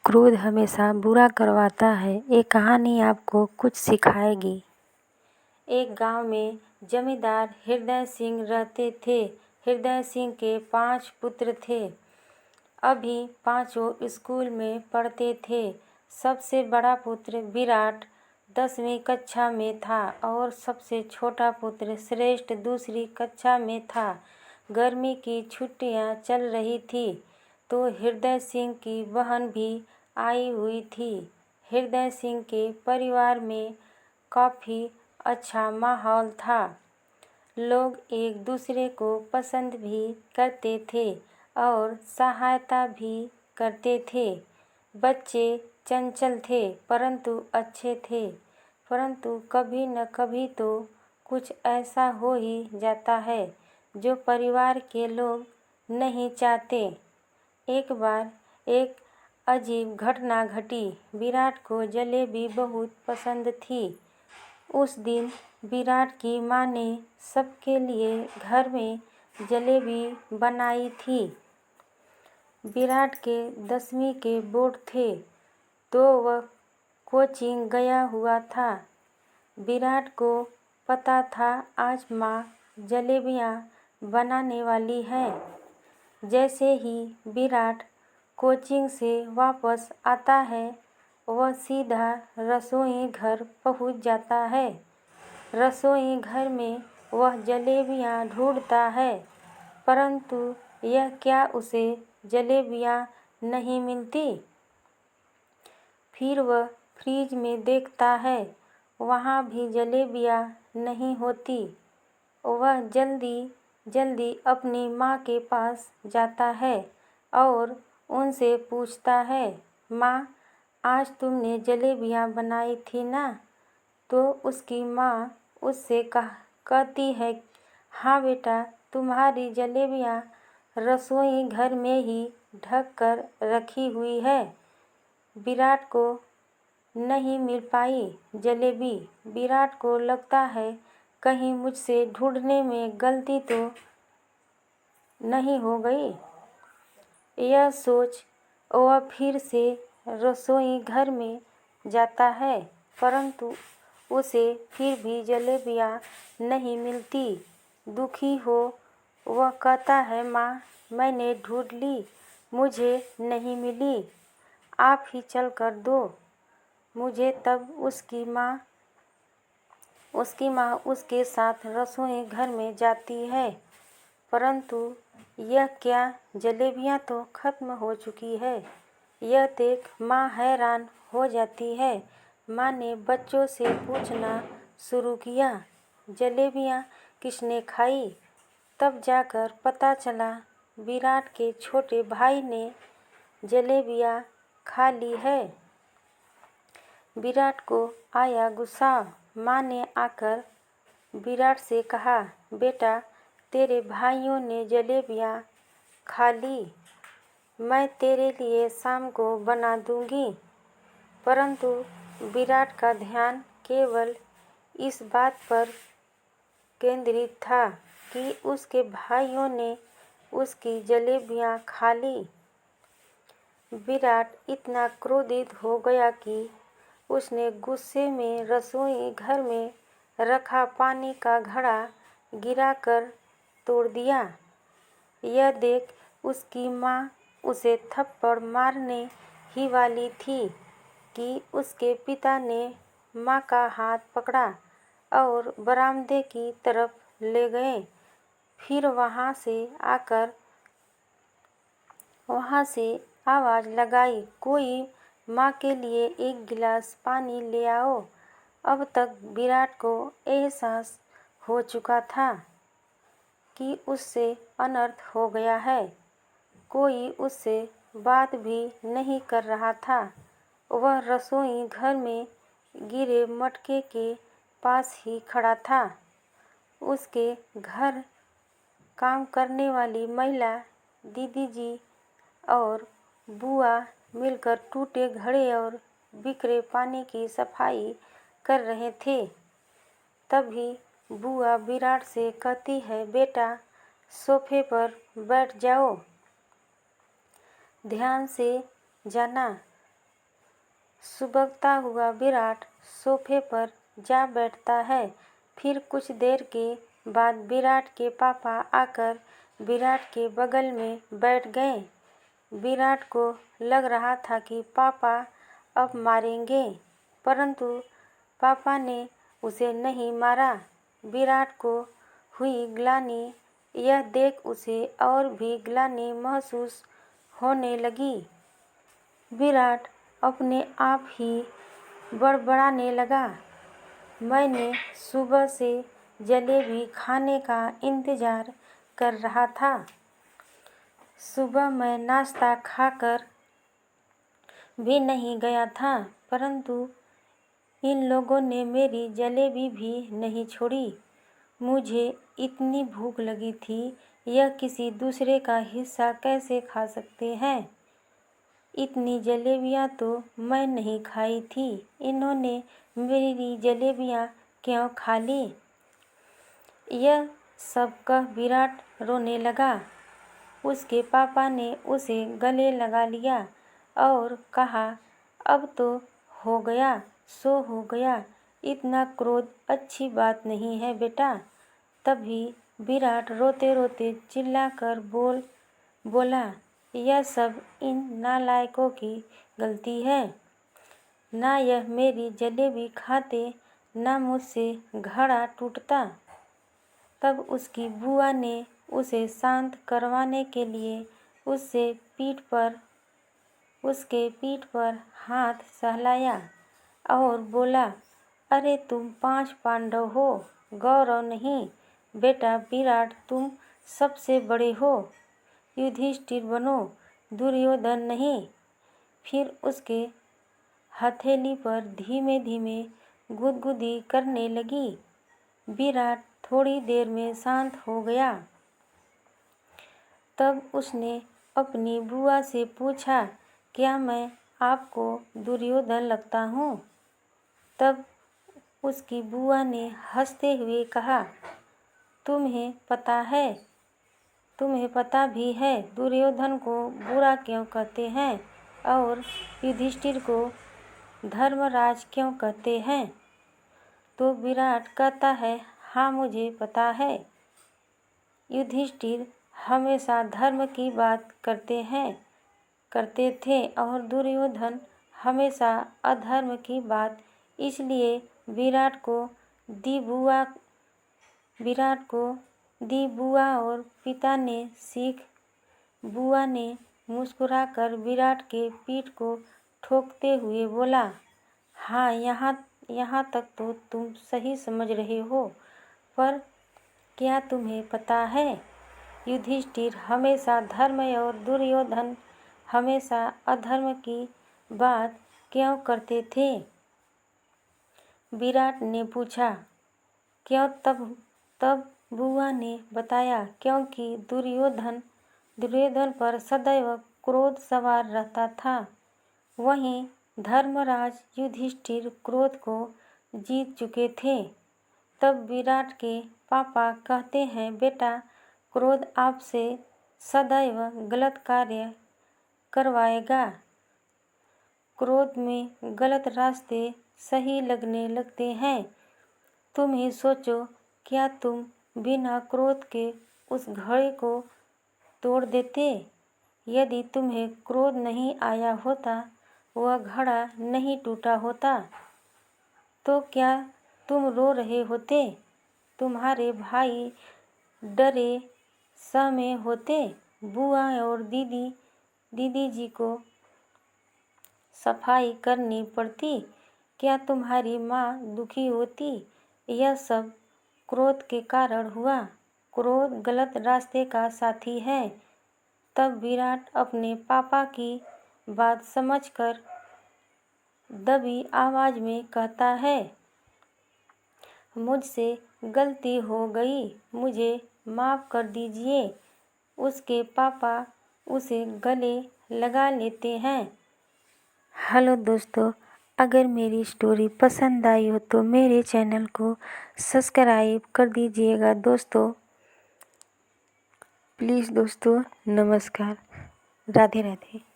क्रोध हमेशा बुरा करवाता है। ये कहानी आपको कुछ सिखाएगी। एक गांव में जमींदार हृदय सिंह रहते थे। हृदय सिंह के 5 पुत्र थे। अभी पांचों स्कूल में पढ़ते थे। सबसे बड़ा पुत्र विराट 10वीं कक्षा में था और सबसे छोटा पुत्र श्रेष्ठ दूसरी कक्षा में था। गर्मी की छुट्टियां चल रही थी तो हृदय सिंह की बहन भी आई हुई थी। हृदय सिंह के परिवार में काफ़ी अच्छा माहौल था। लोग एक दूसरे को पसंद भी करते थे और सहायता भी करते थे। बच्चे चंचल थे परंतु अच्छे थे। परंतु कभी न कभी तो कुछ ऐसा हो ही जाता है जो परिवार के लोग नहीं चाहते। एक बार एक अजीब घटना घटी। विराट को जलेबी बहुत पसंद थी। उस दिन विराट की माँ ने सबके लिए घर में जलेबी बनाई थी। विराट के 10वीं के बोर्ड थे तो वह कोचिंग गया हुआ था। विराट को पता था आज माँ जलेबियाँ बनाने वाली है। जैसे ही विराट कोचिंग से वापस आता है वह सीधा रसोई घर पहुंच जाता है। रसोई घर में वह जलेबियाँ ढूंढता है परंतु यह क्या उसे जलेबियाँ नहीं मिलती। फिर वह फ्रिज में देखता है वहाँ भी जलेबियाँ नहीं होती। वह जल्दी जल्दी अपनी माँ के पास जाता है और उनसे पूछता है, माँ आज तुमने जलेबियाँ बनाई थी ना। तो उसकी माँ उससे कहती है, हाँ बेटा तुम्हारी जलेबियाँ रसोई घर में ही ढक कर रखी हुई है। विराट को नहीं मिल पाई जलेबी। विराट को लगता है कहीं मुझसे ढूंढने में गलती तो नहीं हो गई। यह सोच वह फिर से रसोई घर में जाता है परंतु उसे फिर भी जलेबियाँ नहीं मिलती। दुखी हो वह कहता है, माँ मैंने ढूंढ ली मुझे नहीं मिली। आप ही चल कर दो मुझे। तब उसकी माँ उसके साथ रसोई घर में जाती है परंतु यह क्या जलेबियाँ तो खत्म हो चुकी है। यह देख माँ हैरान हो जाती है। माँ ने बच्चों से पूछना शुरू किया, जलेबियाँ किसने खाई। तब जाकर पता चला विराट के छोटे भाई ने जलेबियाँ खा ली है। विराट को आया गुस्सा। माँ ने आकर विराट से कहा, बेटा तेरे भाइयों ने जलेबियाँ खा ली। मैं तेरे लिए शाम को बना दूंगी। परंतु विराट का ध्यान केवल इस बात पर केंद्रित था कि उसके भाइयों ने उसकी जलेबियाँ खा ली। विराट इतना क्रोधित हो गया कि उसने गुस्से में रसोई घर में रखा पानी का घड़ा गिराकर तोड़ दिया। यह देख उसकी माँ उसे थप्पड़ मारने ही वाली थी कि उसके पिता ने माँ का हाथ पकड़ा और बरामदे की तरफ ले गए। फिर वहाँ से आवाज़ लगाई, कोई माँ के लिए एक गिलास पानी ले आओ। अब तक विराट को एहसास हो चुका था कि उससे अनर्थ हो गया है। कोई उससे बात भी नहीं कर रहा था। वह रसोई घर में गिरे मटके के पास ही खड़ा था। उसके घर काम करने वाली महिला दीदी जी और बुआ मिलकर टूटे घड़े और बिखरे पानी की सफाई कर रहे थे। तभी बुआ विराट से कहती है, बेटा सोफे पर बैठ जाओ, ध्यान से जाना सुबकता हुआ विराट सोफे पर जा बैठता है। फिर कुछ देर के बाद विराट के पापा आकर विराट के बगल में बैठ गए। विराट को लग रहा था कि पापा अब मारेंगे, परंतु पापा ने उसे नहीं मारा। विराट को हुई ग्लानि यह देख उसे और भी ग्लानि महसूस होने लगी। विराट अपने आप ही बड़बड़ाने लगा, मैंने सुबह से जलेबी खाने का इंतजार कर रहा था। सुबह मैं नाश्ता खाकर भी नहीं गया था, परंतु इन लोगों ने मेरी जलेबी भी नहीं छोड़ी। मुझे इतनी भूख लगी थी, यह किसी दूसरे का हिस्सा कैसे खा सकते हैं। इतनी जलेबियाँ तो मैं नहीं खाई थी, इन्होंने मेरी जलेबियाँ क्यों खा ली। यह सब कह विराट रोने लगा। उसके पापा ने उसे गले लगा लिया और कहा, अब तो हो गया सो हो गया, इतना क्रोध अच्छी बात नहीं है बेटा। तभी विराट रोते रोते चिल्लाकर बोला, यह सब इन नालायकों की गलती है। ना यह मेरी जलेबी खाते, ना मुझसे घड़ा टूटता। तब उसकी बुआ ने उसे शांत करवाने के लिए उसके पीठ पर हाथ सहलाया और बोला, अरे तुम 5 पांडव हो, गौरव नहीं। बेटा विराट तुम सबसे बड़े हो, युधिष्ठिर बनो, दुर्योधन नहीं। फिर उसके हथेली पर धीमे धीमे गुदगुदी करने लगी। विराट थोड़ी देर में शांत हो गया। तब उसने अपनी बुआ से पूछा, क्या मैं आपको दुर्योधन लगता हूँ। तब उसकी बुआ ने हंसते हुए कहा, तुम्हें पता भी है दुर्योधन को बुरा क्यों कहते हैं और युधिष्ठिर को धर्मराज क्यों कहते हैं। तो विराट कहता है, हाँ मुझे पता है। युधिष्ठिर हमेशा धर्म की बात करते थे और दुर्योधन हमेशा अधर्म की बात। इसलिए विराट को दी बुआ और पिता ने सीख। बुआ ने मुस्कुराकर विराट के पीठ को ठोकते हुए बोला, हाँ यहाँ तक तो तुम सही समझ रहे हो, पर क्या तुम्हें पता है युधिष्ठिर हमेशा धर्म और दुर्योधन हमेशा अधर्म की बात क्यों करते थे। विराट ने पूछा, क्यों। तब बुआ ने बताया, क्योंकि दुर्योधन पर सदैव क्रोध सवार रहता था। वहीं धर्मराज युधिष्ठिर क्रोध को जीत चुके थे। तब विराट के पापा कहते हैं, बेटा क्रोध आपसे सदैव गलत कार्य करवाएगा। क्रोध में गलत रास्ते सही लगने लगते हैं। तुम ही सोचो, क्या तुम बिना क्रोध के उस घड़े को तोड़ देते। यदि तुम्हें क्रोध नहीं आया होता, वह घड़ा नहीं टूटा होता, तो क्या तुम रो रहे होते। तुम्हारे भाई डरे सहमे होते। बुआ और दीदी जी को सफाई करनी पड़ती। क्या तुम्हारी माँ दुखी होती। यह सब क्रोध के कारण हुआ। क्रोध गलत रास्ते का साथी है। तब विराट अपने पापा की बात समझकर दबी आवाज में कहता है, मुझसे गलती हो गई, मुझे माफ़ कर दीजिए। उसके पापा उसे गले लगा लेते हैं। हेलो दोस्तों, अगर मेरी स्टोरी पसंद आई हो तो मेरे चैनल को सब्सक्राइब कर दीजिएगा दोस्तों। प्लीज़ दोस्तों, नमस्कार, राधे राधे।